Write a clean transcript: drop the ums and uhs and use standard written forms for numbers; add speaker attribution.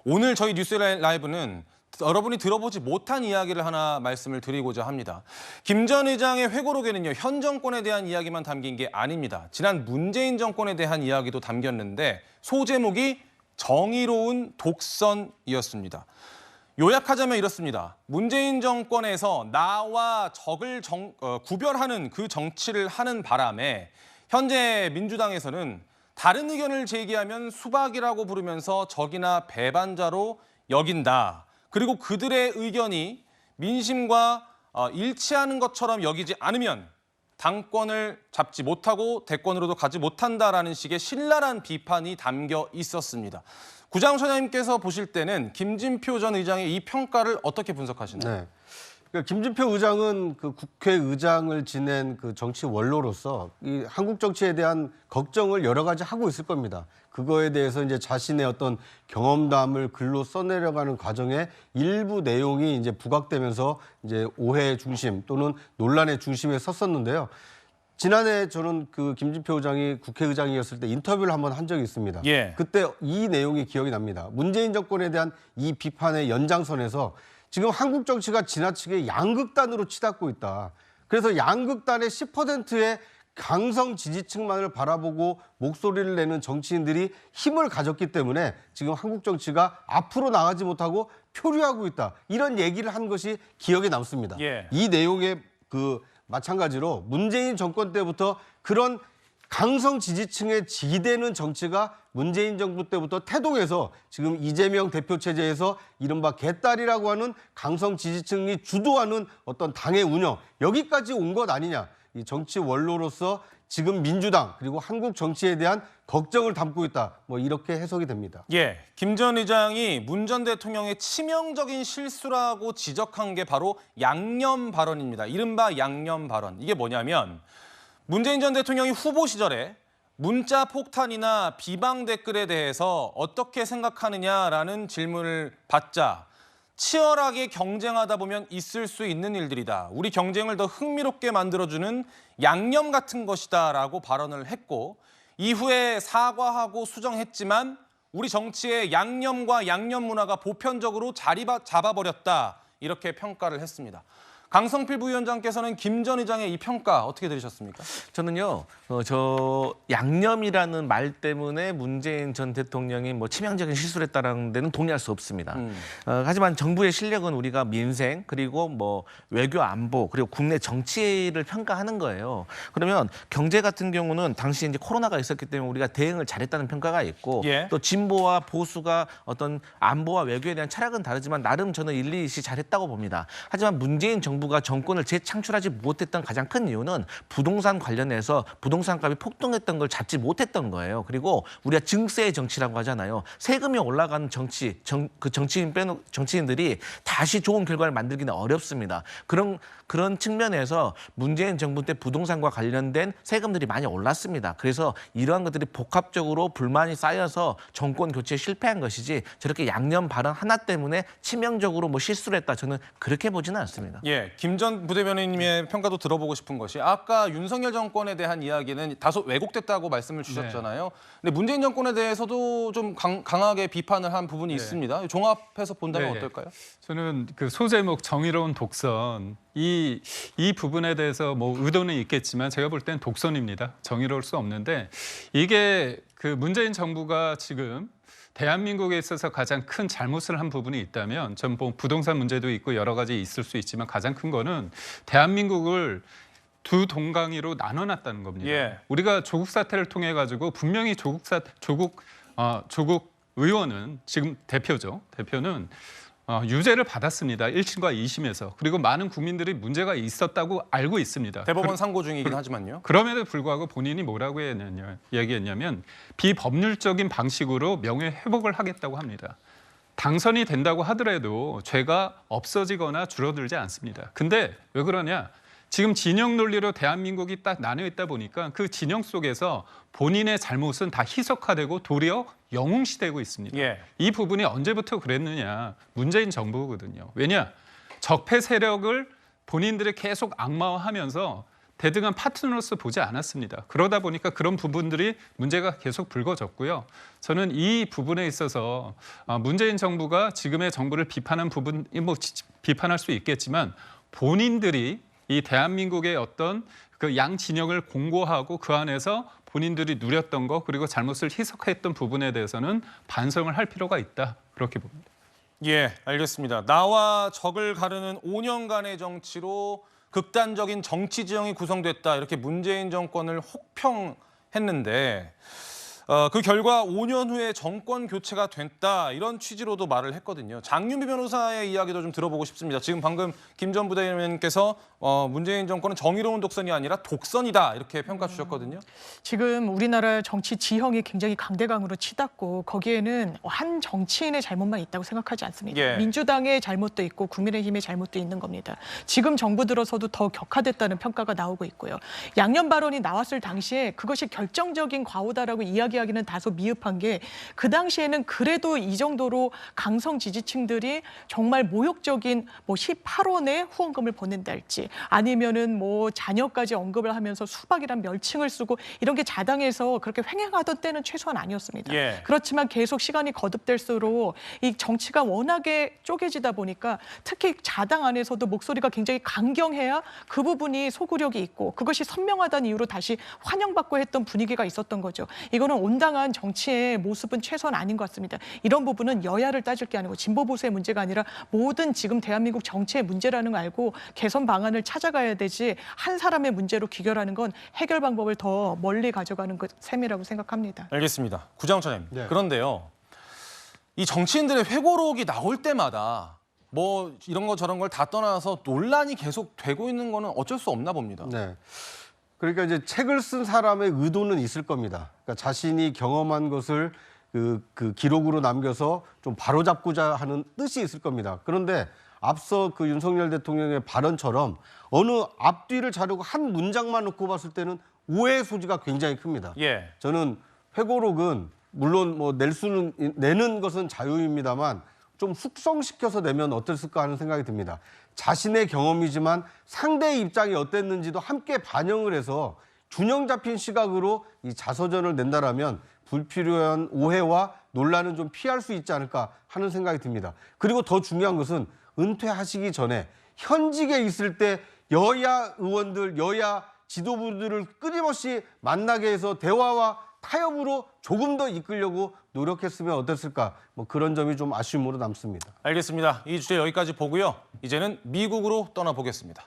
Speaker 1: 오늘 저희 뉴스 라이브는 여러분이 들어보지 못한 이야기를 하나 말씀을 드리고자 합니다. 김 전 의장의 회고록에는요, 현 정권에 대한 이야기만 담긴 게 아닙니다. 지난 문재인 정권에 대한 이야기도 담겼는데 소제목이 정의로운 독선이었습니다. 요약하자면 이렇습니다. 문재인 정권에서 나와 적을 구별하는 그 정치를 하는 바람에 현재 민주당에서는 다른 의견을 제기하면 수박이라고 부르면서 적이나 배반자로 여긴다. 그리고 그들의 의견이 민심과 일치하는 것처럼 여기지 않으면 당권을 잡지 못하고 대권으로도 가지 못한다라는 식의 신랄한 비판이 담겨 있었습니다. 구장 소장님께서 보실 때는 김진표 전 의장의 이 평가를 어떻게 분석하시나요?
Speaker 2: 네. 그러니까 김진표 의장은 그 국회의장을 지낸 그 정치 원로로서 이 한국 정치에 대한 걱정을 여러 가지 하고 있을 겁니다. 그거에 대해서 이제 자신의 어떤 경험담을 글로 써내려가는 과정에 일부 내용이 이제 부각되면서 이제 오해의 중심 또는 논란의 중심에 섰었는데요. 지난해 저는 그 김진표 의장이 국회의장이었을 때 인터뷰를 한번 한 적이 있습니다.
Speaker 1: 예.
Speaker 2: 그때 이 내용이 기억이 납니다. 문재인 정권에 대한 이 비판의 연장선에서 지금 한국 정치가 지나치게 양극단으로 치닫고 있다. 그래서 양극단의 10%의 강성 지지층만을 바라보고 목소리를 내는 정치인들이 힘을 가졌기 때문에 지금 한국 정치가 앞으로 나가지 못하고 표류하고 있다. 이런 얘기를 한 것이 기억에 남습니다.
Speaker 1: 예.
Speaker 2: 이 내용의 마찬가지로 문재인 정권 때부터 그런 강성 지지층에 지지되는 정치가 문재인 정부 때부터 태동해서 지금 이재명 대표 체제에서 이른바 개딸이라고 하는 강성 지지층이 주도하는 어떤 당의 운영, 여기까지 온 것 아니냐. 이 정치 원로로서 지금 민주당 그리고 한국 정치에 대한 걱정을 담고 있다. 뭐 이렇게 해석이 됩니다.
Speaker 1: 예, 김 전 의장이 문 전 대통령의 치명적인 실수라고 지적한 게 바로 양념 발언입니다. 이른바 양념 발언. 이게 뭐냐면 문재인 전 대통령이 후보 시절에 문자 폭탄이나 비방 댓글에 대해서 어떻게 생각하느냐라는 질문을 받자 치열하게 경쟁하다 보면 있을 수 있는 일들이다. 우리 경쟁을 더 흥미롭게 만들어주는 양념 같은 것이다라고 발언을 했고 이후에 사과하고 수정했지만 우리 정치의 양념과 양념 문화가 보편적으로 자리 잡아버렸다. 이렇게 평가를 했습니다. 강성필 부위원장께서는 김 전 의장의 이 평가 어떻게 들으셨습니까?
Speaker 3: 저는요, 저 양념이라는 말 때문에 문재인 전 대통령이 뭐 치명적인 실수를 했다는 데는 동의할 수 없습니다. 하지만 정부의 실력은 우리가 민생 그리고 뭐 외교 안보 그리고 국내 정치를 평가하는 거예요. 그러면 경제 같은 경우는 당시 이제 코로나가 있었기 때문에 우리가 대응을 잘했다는 평가가 있고
Speaker 1: 예.
Speaker 3: 또 진보와 보수가 어떤 안보와 외교에 대한 철학은 다르지만 나름 저는 일리시 잘했다고 봅니다. 하지만 문재인 정부가 정권을 재창출하지 못했던 가장 큰 이유는 부동산 관련해서 부동산 값이 폭등했던 걸 잡지 못했던 거예요. 그리고 우리가 증세의 정치라고 하잖아요. 세금이 올라가는 정치, 그 정치인들이 다시 좋은 결과를 만들기는 어렵습니다. 그런 측면에서 문재인 정부 때 부동산과 관련된 세금들이 많이 올랐습니다. 그래서 이러한 것들이 복합적으로 불만이 쌓여서 정권 교체에 실패한 것이지 저렇게 양념 발언 하나 때문에 치명적으로 뭐 실수를 했다. 저는 그렇게 보지는 않습니다.
Speaker 1: 예, 김 전 부대변인님의 평가도 들어보고 싶은 것이 아까 윤석열 정권에 대한 이야기는 다소 왜곡됐다고 말씀을 주셨잖아요. 근데 문재인 정권에 대해서도 좀 강하게 비판을 한 부분이 있습니다. 종합해서 본다면 어떨까요?
Speaker 4: 저는 그 소제목 정의로운 독선 이 부분에 대해서 뭐 의도는 있겠지만 제가 볼 땐 독선입니다. 정의로울 수 없는데 이게 그 문재인 정부가 지금 대한민국에 있어서 가장 큰 잘못을 한 부분이 있다면 전 뭐 부동산 문제도 있고 여러 가지 있을 수 있지만 가장 큰 거는 대한민국을 두 동강이로 나눠놨다는 겁니다.
Speaker 1: 예.
Speaker 4: 우리가 조국 사태를 통해 가지고 분명히 조국 의원은 지금 대표는 유죄를 받았습니다. 1심과 2심에서. 그리고 많은 국민들이 문제가 있었다고 알고 있습니다.
Speaker 1: 대법원 상고 중이긴 하지만요.
Speaker 4: 그럼에도 불구하고 본인이 뭐라고 얘기했냐면 비법률적인 방식으로 명예 회복을 하겠다고 합니다. 당선이 된다고 하더라도 죄가 없어지거나 줄어들지 않습니다. 근데 왜 그러냐? 지금 진영 논리로 대한민국이 딱 나뉘어 있다 보니까 그 진영 속에서 본인의 잘못은 다 희석화되고 도리어 영웅시되고 있습니다.
Speaker 1: 예.
Speaker 4: 이 부분이 언제부터 그랬느냐? 문재인 정부거든요. 왜냐? 적폐 세력을 본인들이 계속 악마화하면서 대등한 파트너로서 보지 않았습니다. 그러다 보니까 그런 부분들이 문제가 계속 불거졌고요. 저는 이 부분에 있어서 문재인 정부가 지금의 정부를 비판한 부분이 비판할 수 있겠지만 본인들이 이 대한민국의 어떤 그 양 진영을 공고하고 그 안에서 본인들이 누렸던 거 그리고 잘못을 희석했던 부분에 대해서는 반성을 할 필요가 있다. 그렇게 봅니다.
Speaker 1: 예, 알겠습니다. 나와 적을 가르는 5년간의 정치로 극단적인 정치 지형이 구성됐다. 이렇게 문재인 정권을 혹평했는데 그 결과 5년 후에 정권 교체가 됐다. 이런 취지로도 말을 했거든요. 장윤비 변호사의 이야기도 좀 들어보고 싶습니다. 지금 방금 김 전 부대변인께서 문재인 정권은 정의로운 독선이 아니라 독선이다. 이렇게 평가 주셨거든요.
Speaker 5: 지금 우리나라 정치 지형이 굉장히 강대강으로 치닫고 거기에는 한 정치인의 잘못만 있다고 생각하지 않습니다.
Speaker 1: 예.
Speaker 5: 민주당의 잘못도 있고 국민의힘의 잘못도 있는 겁니다. 지금 정부 들어서도 더 격화됐다는 평가가 나오고 있고요. 양념 발언이 나왔을 당시에 그것이 결정적인 과오다라고 이야기하기는 다소 미흡한 게 그 당시에는 그래도 이 정도로 강성 지지층들이 정말 모욕적인 18원의 후원금을 보낸달지 아니면은 자녀까지 언급을 하면서 수박이란 멸칭을 쓰고 이런 게 자당해서 그렇게 횡행하던 때는 최소한 아니었습니다.
Speaker 1: 예.
Speaker 5: 그렇지만 계속 시간이 거듭될수록 이 정치가 워낙에 쪼개지다 보니까 특히 자당 안에서도 목소리가 굉장히 강경해야 그 부분이 소구력이 있고 그것이 선명하다는 이유로 다시 환영받고 했던 분위기가 있었던 거죠. 이거는 온당한 정치의 모습은 최소한 아닌 것 같습니다. 이런 부분은 여야를 따질 게 아니고 진보 보수의 문제가 아니라 모든 지금 대한민국 정치의 문제라는 걸 알고 개선 방안을 찾아가야 되지 한 사람의 문제로 귀결하는 건 해결 방법을 더 멀리 가져가는 셈이라고 생각합니다.
Speaker 1: 알겠습니다. 구장차님.
Speaker 2: 네.
Speaker 1: 그런데요. 이 정치인들의 회고록이 나올 때마다 이런 거 저런 걸 다 떠나서 논란이 계속 되고 있는 거는 어쩔 수 없나 봅니다.
Speaker 2: 네. 그러니까 이제 책을 쓴 사람의 의도는 있을 겁니다. 그러니까 자신이 경험한 것을 그 기록으로 남겨서 좀 바로잡고자 하는 뜻이 있을 겁니다. 그런데 앞서 그 윤석열 대통령의 발언처럼 어느 앞뒤를 자르고 한 문장만 놓고 봤을 때는 오해의 소지가 굉장히 큽니다.
Speaker 1: 예.
Speaker 2: 저는 회고록은 물론 내는 것은 자유입니다만 좀 숙성시켜서 내면 어땠을까 하는 생각이 듭니다. 자신의 경험이지만 상대의 입장이 어땠는지도 함께 반영을 해서 균형 잡힌 시각으로 이 자서전을 낸다라면 불필요한 오해와 논란은 좀 피할 수 있지 않을까 하는 생각이 듭니다. 그리고 더 중요한 것은 은퇴하시기 전에 현직에 있을 때 여야 의원들, 여야 지도부들을 끊임없이 만나게 해서 대화와 타협으로 조금 더 이끌려고 노력했으면 어땠을까? 그런 점이 좀 아쉬움으로 남습니다.
Speaker 1: 알겠습니다. 이 주제 여기까지 보고요. 이제는 미국으로 떠나보겠습니다.